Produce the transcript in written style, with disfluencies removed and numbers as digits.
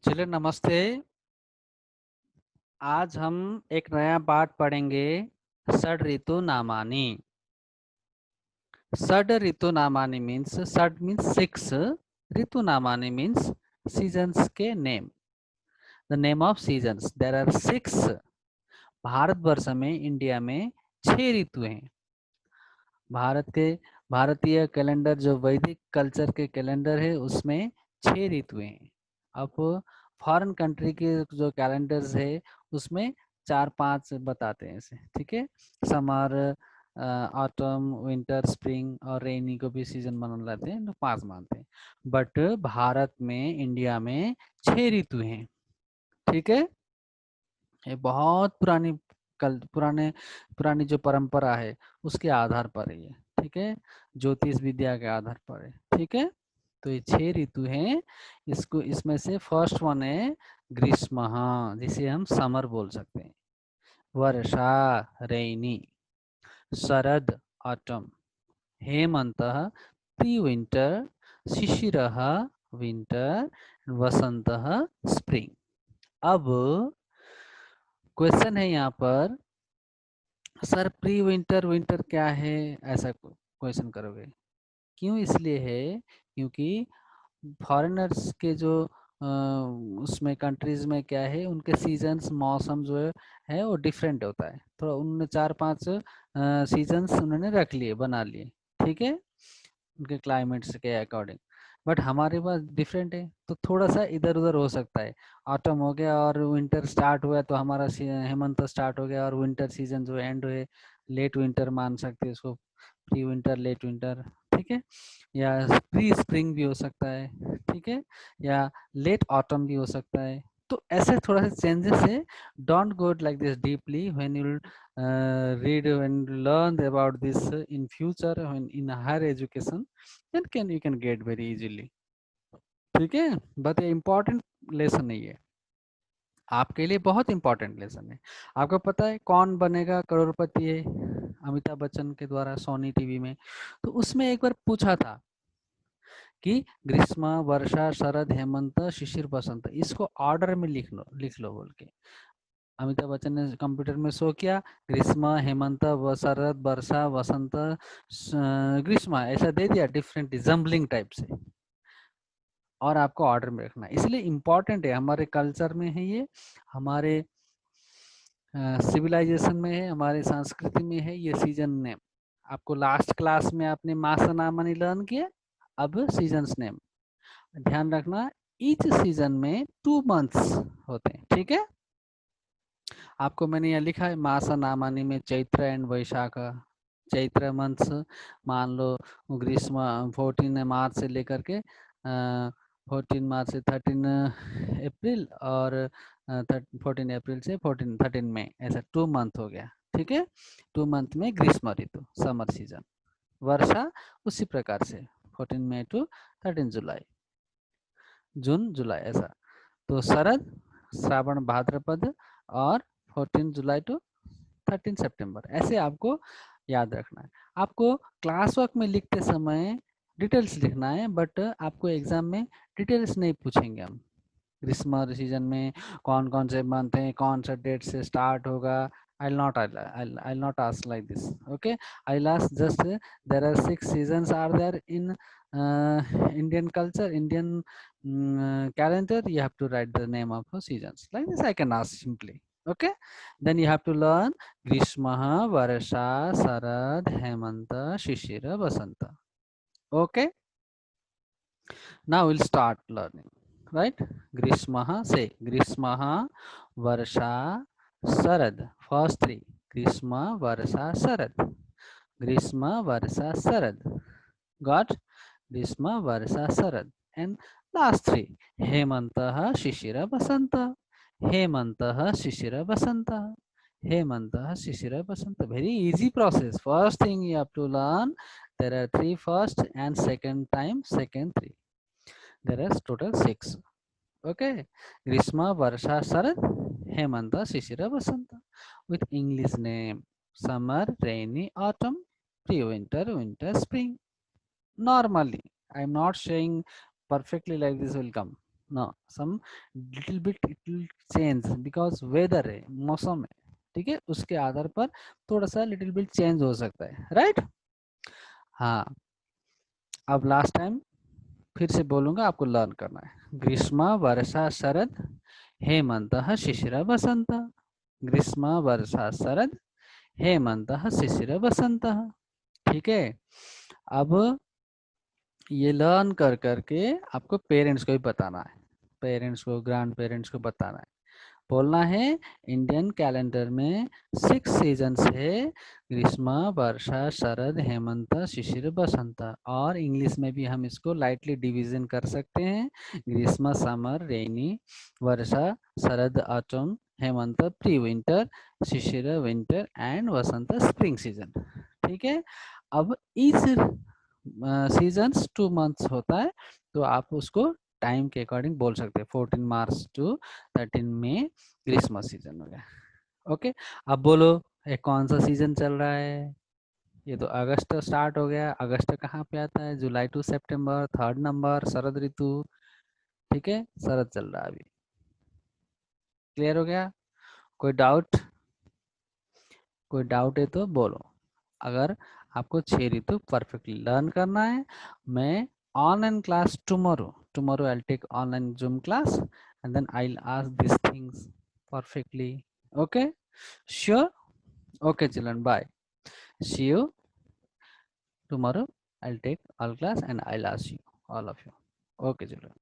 चलिए नमस्ते। आज हम एक नया पाठ पढ़ेंगे। षड ऋतु नामानी। षड ऋतु नामानी मीन्स षड मीन्स 6, ऋतु नामानी मीन्स सीजन्स के name. The name of seasons, there are 6। Bharatvarsha में, इंडिया में 6 ऋतु हैं। भारतीय कैलेंडर जो वैदिक कल्चर के कैलेंडर है उसमें 6 ऋतुएं हैं। अब फॉरेन कंट्री के जो कैलेंडर्स है उसमें 4-5 बताते हैं ऐसे, ठीक है। समर, ऑटम, विंटर, स्प्रिंग और रेनी को भी सीजन मान लेते हैं तो 5 मानते हैं। बट भारत में, इंडिया में 6 ऋतु हैं, ठीक है। ये बहुत पुरानी जो परंपरा है उसके आधार पर है ये, ठीक है। ज्योतिष विद्या के आधार पर है, ठीक है। तो ये 6 ऋतु हैं। इसमें से फर्स्ट वन है ग्रीष्म, जिसे हम समर बोल सकते हैं। वर्षा, रेनी। शरद, ऑटम। हेमंत, प्री विंटर। शिशिरः, विंटर। वसंत, स्प्रिंग। अब क्वेश्चन है यहाँ पर, सर प्री विंटर विंटर क्या है, ऐसा क्वेश्चन करोगे। क्यों इसलिए है क्योंकि फॉरेनर्स के जो उसमें कंट्रीज में क्या है, उनके सीजन्स, मौसम जो है वो डिफरेंट होता है। तो उन्होंने 4-5 सीजन्स उन्होंने रख लिए, बना लिए, ठीक है, उनके क्लाइमेट्स के अकॉर्डिंग। बट हमारे पास डिफरेंट है तो थोड़ा सा इधर उधर हो सकता है। ऑटम हो गया और विंटर स्टार्ट हुआ तो हमारा हेमंत स्टार्ट हो गया और विंटर सीजन जो एंड हुए, लेट विंटर मान सकते हैं उसको, प्री विंटर, लेट विंटर, ठीक है। या प्री स्प्रिंग भी हो सकता है, ठीक है, या लेट ऑटम भी हो सकता है। तो ऐसे थोड़ा सा चेंजेस है। Don't go like this deeply when you read and learn about this in future when in higher education, then you can get very easily, ठीक है। बट ये इम्पोर्टेंट लेसन नहीं है, आपके लिए बहुत इंपॉर्टेंट लेसन है। आपको पता है कौन बनेगा करोड़पति है, अमिताभ बच्चन के द्वारा सोनी टीवी में। तो उसमें एक बार पूछा था कि ग्रीष्म, वर्षा, शरद, हेमंत, शिशिर, बसंत, इसको ऑर्डर में लिख लो बोल के अमिताभ बच्चन ने कंप्यूटर में शो किया। ग्रीष्म, हेमंत, शरद, वर्षा, वसंत, ग्रीष्म, ऐसा दे दिया डिफरेंट जम्बलिंग टाइप से, और आपको ऑर्डर में रखना है। इसलिए इम्पोर्टेंट है, हमारे कल्चर में है ये, हमारे सिविलाइजेशन में है, हमारे संस्कृति में है ये सीजन नेम। आपको लास्ट क्लास में आपने मासा नामानी लर्न किया, अब सीजन्स नेम ध्यान रखना। ईच सीजन में 2 मंथ्स होते हैं, ठीक है। आपको मैंने यहाँ लिखा है मासा नामानी में Chaitra and Vaishakh. Chaitra months मान लो, ग्रीष्म 14 मार्च से लेकर के 14 मार्च से 13 अप्रैल, और 14 अप्रैल से 13 मई, ऐसा 2 मंथ हो गया, ठीक है। 2 मंथ में ग्रीष्म ऋतु, समर सीजन। वर्षा उसी प्रकार से 14 मई टू 13 जुलाई, जून जुलाई, ऐसा। तो शरद, श्रावण भाद्रपद, और 14 जुलाई टू 13 सितंबर, ऐसे आपको याद रखना है। आपको क्लास वर्क में लिखते समय डिटेल्स लिखना है, बट आपको एग्जाम में डिटेल्स नहीं पूछेंगे हम। ग्रीष्म सीजन में कौन कौन से मंथ हैं, कौन सा डेट से स्टार्ट होगा, I'll not ask like this, okay. I'll ask just there are 6 seasons are there in Indian culture, Indian calendar. You have to write the name of the seasons like this. I can ask simply, okay. Then you have to learn Grishma, Varsha, Sarad, Hemanta, Shishira, Basanta, okay. Now we'll start learning, right? Grishma, say Grishma, Varsha, Sarad. First 3. Grishma, Varsha, Sarad. Grishma, Varsha, Sarad. Got? Grishma, Varsha, Sarad. And last 3. Hemantah, Shishira, Basanta. Hemantah, Shishira, Basanta. Hemantah, Shishira, Basanta. Very easy process. First thing you have to learn, there are 3 first and second time, second 3. There is total 6. Okay. Grishma, Varsha, Sarad, Hemanta, Shishira, Vasanta. With English name. Summer, rainy, autumn, pre-winter, winter, spring. Normally. I am not saying perfectly like this will come. No some little bit it will change because weather है, मौसम है, ठीक है, उसके आधार पर थोड़ा सा little bit change हो सकता है, राइट। हाँ, अब लास्ट टाइम फिर से बोलूंगा, आपको लर्न करना है। ग्रीष्म वर्षा शरद हेमंत शिशिर वसंत। ग्रीष्म वर्षा शरद हेमंत शिशिर वसंत। ठीक है, अब ये लर्न कर करके आपको पेरेंट्स को भी बताना है, पेरेंट्स को, ग्रैंड पेरेंट्स को बताना है, बोलना है इंडियन कैलेंडर में 6 सीजन्स है, ग्रीष्म वर्षा शरद हेमंत शिशिर बसंत। और इंग्लिश में भी हम इसको लाइटली डिवीजन कर सकते हैं, ग्रीष्म समर रेनी, वर्षा शरद ऑटम, हेमंत pre winter, Shishir winter and Vasant spring season. ठीक है, अब इस सीजन्स 2 मंथ्स होता है, तो आप उसको टाइम के अकॉर्डिंग बोल सकते हैं, 14 मार्च टू 13 मई ग्रीष्म सीजन हो गया। ओके, अब बोलो ये कौन सा सीजन चल रहा है? ये तो अगस्त स्टार्ट हो गया, अगस्त कहाँ पे आता है? जुलाई टू सितंबर, थर्ड नंबर शरद ऋतु। ठीक है, शरद चल रहा है अभी। क्लियर हो गया? कोई डाउट? कोई डाउट है तो बोलो। अगर आपको 6 ऋतु परफेक्टली लर्न करना है, मैं online class tomorrow I take online Zoom class and then I ask this things perfectly. Okay, sure. Okay, children, bye. See you tomorrow. I'll take all class and I'll ask you, all of you. Okay, children.